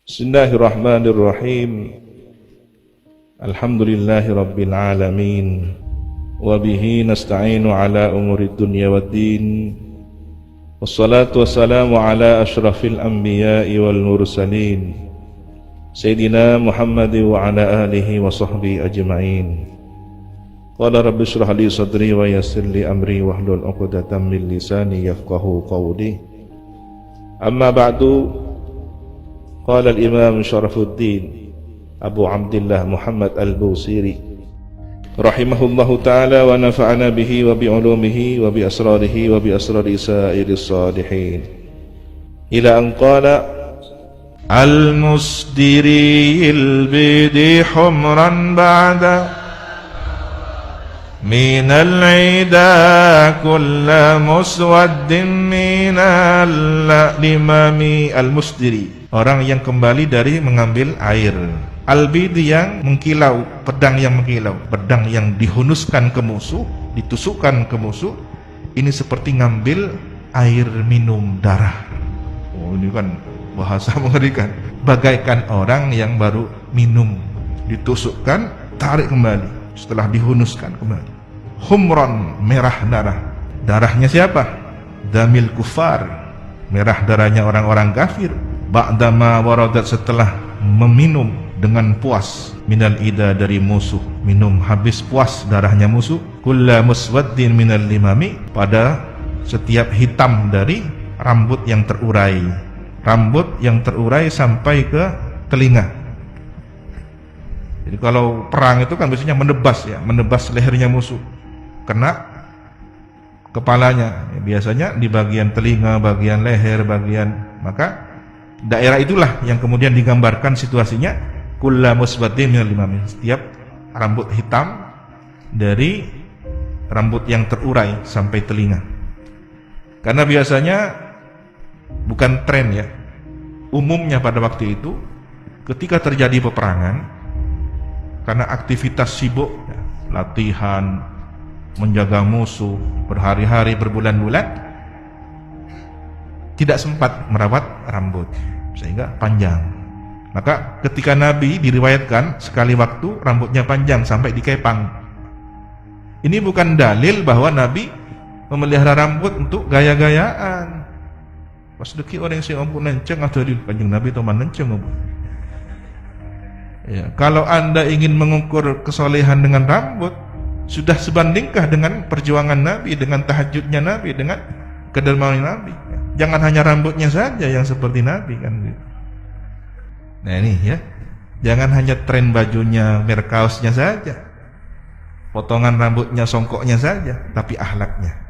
Bismillahirrahmanirrahim. Alhamdulillahi rabbil alamin. Wa bihi nasta'inu ala umuri dunya waddin. Wassalatu wassalamu ala ashrafil anbiya'i wal mursalin, Sayyidina Muhammad wa ala alihi wa sahbihi ajma'in. Qala rabbi shrah li sadri wa yassir li amri wahlul 'uqdatam min lisani yafqahu qawli. Amma ba'du. Qala al-Imam Syarafuddin Abu Abdillah Muhammad al-Busiri rahimahullahu ta'ala wa nafa'ana bihi wa bi'ulumihi wa bi asrarihi wa bi asrari sa'iris salihin ila an qala al-musdiril bidi humran ba'da min al-'ida kulla muswaddin min al-limami. Al-musdiri, orang yang kembali dari mengambil air. Al-bidi, yang mengkilau, pedang yang mengkilau, pedang yang dihunuskan ke musuh, ditusukkan ke musuh. Ini seperti ngambil air minum darah. Oh, ini kan bahasa mengerikan. Bagaikan orang yang baru minum, ditusukkan, tarik kembali setelah dihunuskan kembali. Humron, merah darah. Darahnya siapa? Damil kufar, merah darahnya orang-orang kafir. Ba'dama waradat, setelah meminum dengan puas, minal ida, dari musuh. Minum habis puas darahnya musuh. Kulla muswaddin minal limami, pada setiap hitam dari rambut yang terurai. Rambut yang terurai sampai ke telinga. Jadi kalau perang itu kan biasanya menebas, ya, menebas lehernya musuh, kena kepalanya, ya, biasanya di bagian telinga, bagian leher, bagian, maka daerah itulah yang kemudian digambarkan situasinya. Kulla musbatin minal limami, setiap rambut hitam dari rambut yang terurai sampai telinga. Karena biasanya bukan tren, ya, umumnya pada waktu itu ketika terjadi peperangan, karena aktivitas sibuk, ya, latihan, menjaga musuh berhari-hari, berbulan-bulan, tidak sempat merawat rambut sehingga panjang. Maka ketika Nabi diriwayatkan sekali waktu rambutnya panjang sampai dikepang. Ini bukan dalil bahwa Nabi memelihara rambut untuk gaya-gayaan. Pas deki orang yang ampun nenceng atau di panjang Nabi teman nenceng. Ya, kalau Anda ingin mengukur kesolehan dengan rambut, sudah sebandingkah dengan perjuangan Nabi, dengan tahajudnya Nabi, dengan kedermawanan Nabi? Jangan hanya rambutnya saja yang seperti Nabi, kan gitu. Nah ini, ya, jangan hanya tren bajunya, merek kaosnya saja, potongan rambutnya, songkoknya saja, tapi akhlaknya.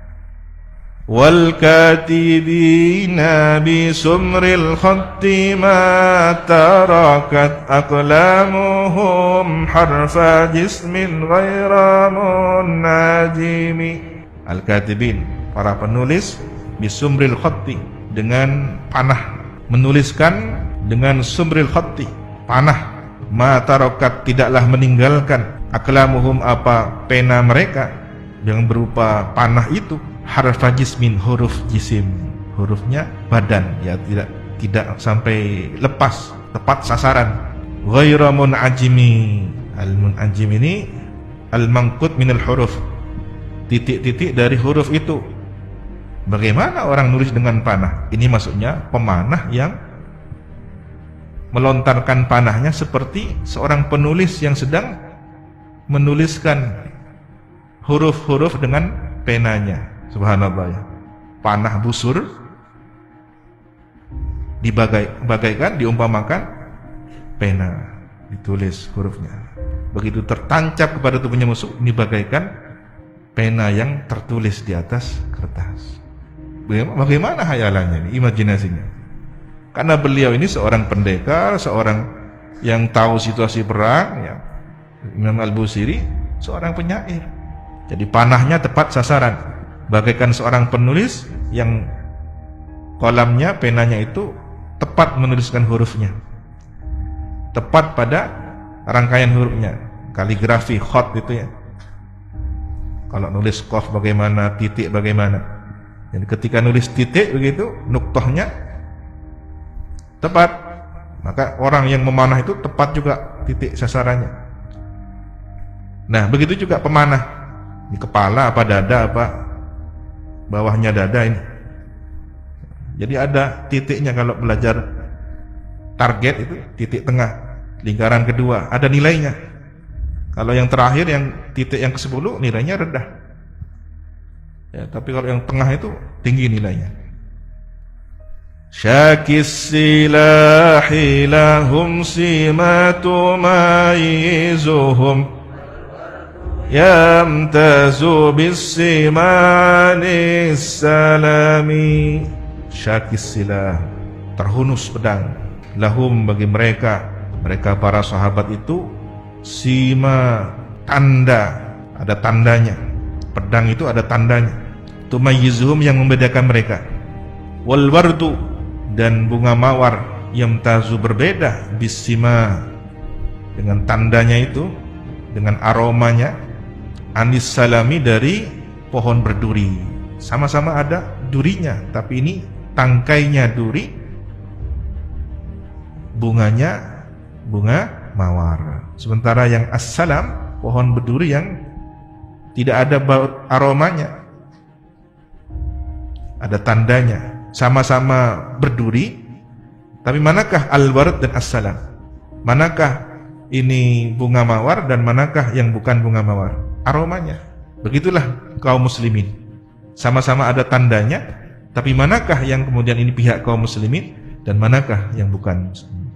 Wal katibina bi sumril khatti ma tarakat aqlamuhum harfa jismin ghaira munajimi. Al katibin, para penulis, bi sumril khatti, dengan panah, menuliskan dengan sumril khatti, panah. Ma tarakat, tidaklah meninggalkan, aqlamuhum, apa pena mereka yang berupa panah itu, harfa jismin, huruf jisim, hurufnya badan, ya, tidak sampai lepas, tepat sasaran. Ghairu munajimi, al-munajim ini al-mangkut minal huruf, titik-titik dari huruf itu. Bagaimana orang nulis dengan panah? Ini maksudnya pemanah yang melontarkan panahnya seperti seorang penulis yang sedang menuliskan huruf-huruf dengan penanya. Subhanallah, ya. Panah busur bagaikan diumpamakan pena, ditulis hurufnya. Begitu tertancap kepada tubuhnya musuh, ini bagaikan pena yang tertulis di atas kertas. Bagaimana hayalannya ini, imajinasinya? Karena beliau ini seorang pendekar, seorang yang tahu situasi perang, ya. Imam Al-Busiri seorang penyair. Jadi panahnya tepat sasaran. Bagaikan seorang penulis yang kolamnya, penanya itu tepat menuliskan hurufnya, tepat pada rangkaian hurufnya, kaligrafi, khot itu, ya. Kalau nulis qaf bagaimana, titik bagaimana. Jadi ketika nulis titik begitu, nuktahnya tepat. Maka orang yang memanah itu tepat juga titik sasarannya. Nah, begitu juga pemanah. Di kepala apa dada apa bawahnya dada ini. Jadi ada titiknya kalau belajar target itu, titik tengah, lingkaran kedua, ada nilainya. Kalau yang terakhir, yang titik yang ke-10 nilainya rendah. Ya, tapi kalau yang tengah itu tinggi nilainya. Syakis silahi lahum simatu mayizuhum yamtazu bissimanis salami. Syakis silah, terhunus pedang, lahum bagi mereka para sahabat itu, sima, tanda, ada tandanya. Pedang itu ada tandanya. Tumayyizuhum, yang membedakan mereka. Wal wardu, dan bunga mawar, yamtazu, berbeda, bisima, dengan tandanya itu, dengan aromanya, anis salami, dari pohon berduri. Sama-sama ada durinya, tapi ini tangkainya duri, bunganya bunga mawar. Sementara yang as-salam, pohon berduri yang tidak ada bau aromanya, ada tandanya. Sama-sama berduri, tapi manakah al-ward dan as-salam? Manakah ini bunga mawar dan manakah yang bukan bunga mawar? Aromanya. Begitulah kaum muslimin. Sama-sama ada tandanya, tapi manakah yang kemudian ini pihak kaum muslimin dan manakah yang bukan muslimin?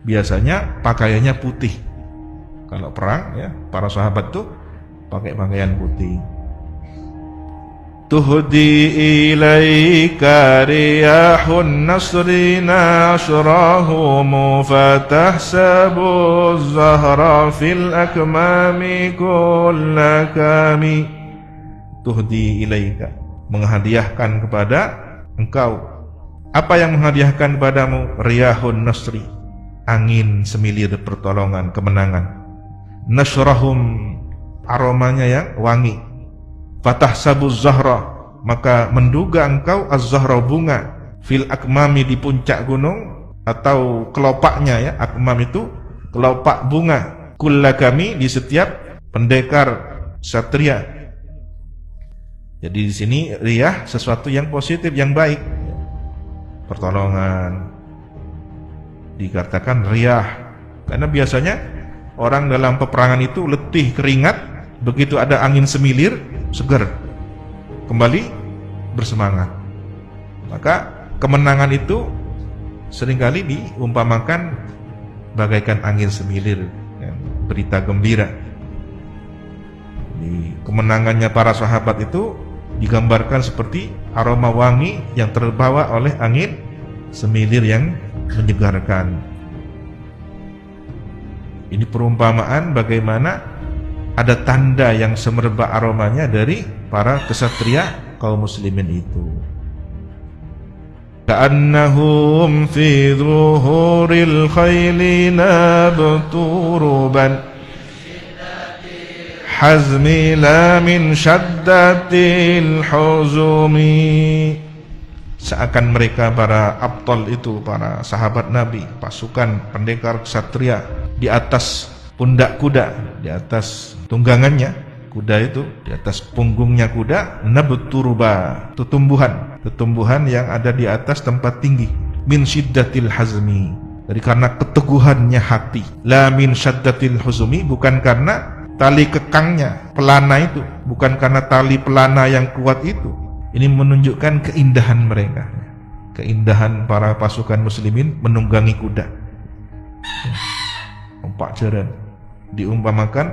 Biasanya pakaiannya putih. Kalau perang ya, para sahabat tuh pakai pakaian putih. Tuhdi ilaika riyahun nasri nashrahum fatahsabu zahra fil akmami kullakami. Tuhdi ilaika, menghadiahkan kepada engkau. Apa yang menghadiahkan kepadamu? Riyahun nasri, angin semilir pertolongan, kemenangan. Nashrahum, aromanya yang wangi. Fatahsabu zahra, maka menduga engkau az-zahra, bunga, fil akmami, di puncak gunung atau kelopaknya ya. Akmam itu kelopak bunga. Kullakami, di setiap pendekar satria. Jadi di sini riyah sesuatu yang positif, yang baik. Pertolongan dikatakan riyah karena biasanya orang dalam peperangan itu letih, keringat, begitu ada angin semilir, segar, kembali bersemangat. Maka kemenangan itu seringkali diumpamakan bagaikan angin semilir, ya, berita gembira. Di kemenangannya para sahabat itu digambarkan seperti aroma wangi yang terbawa oleh angin semilir yang menyegarkan. Ini perumpamaan bagaimana ada tanda yang semerbak aromanya dari para kesatria kaum muslimin itu. Ka'annahum fi dhuhuril khayli nabturuban hazmi la min syaddatil huzumi. Seakan mereka para abtal itu, para sahabat Nabi, pasukan pendekar kesatria, di atas pundak kuda, di atas tunggangannya kuda itu, di atas punggungnya kuda, nabturuba, tumbuhan yang ada di atas tempat tinggi, min syiddatil hazmi, dari karena keteguhannya hati, la min syaddatil huzumi, bukan karena tali kekangnya, pelana itu, bukan karena tali pelana yang kuat itu. Ini menunjukkan keindahan mereka, keindahan para pasukan muslimin menunggangi kuda. Empat jaran diumpamakan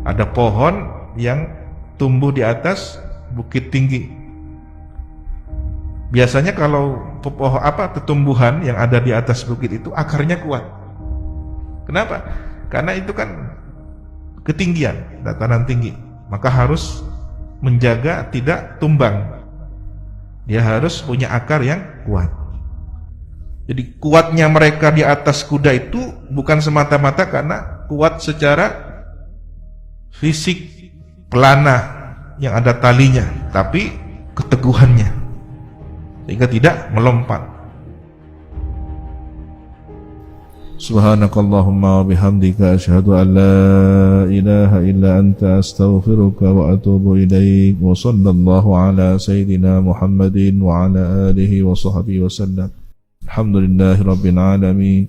ada pohon yang tumbuh di atas bukit tinggi. Biasanya kalau pohon tumbuhan yang ada di atas bukit itu akarnya kuat. Kenapa? Karena itu kan ketinggian, dataran tinggi, maka harus menjaga tidak tumbang. Dia harus punya akar yang kuat. Jadi kuatnya mereka di atas kuda itu bukan semata-mata karena kuat secara fisik, pelana yang ada talinya, tapi keteguhannya, sehingga tidak melompat. Subhanakallahumma wa bihamdika asyhadu an la ilaha illa anta astaghfiruka wa atubu ilaik. Wa sallallahu ala sayyidina Muhammadin wa ala alihi wa sahbihi wa sallam. Alhamdulillahi rabbil alamin.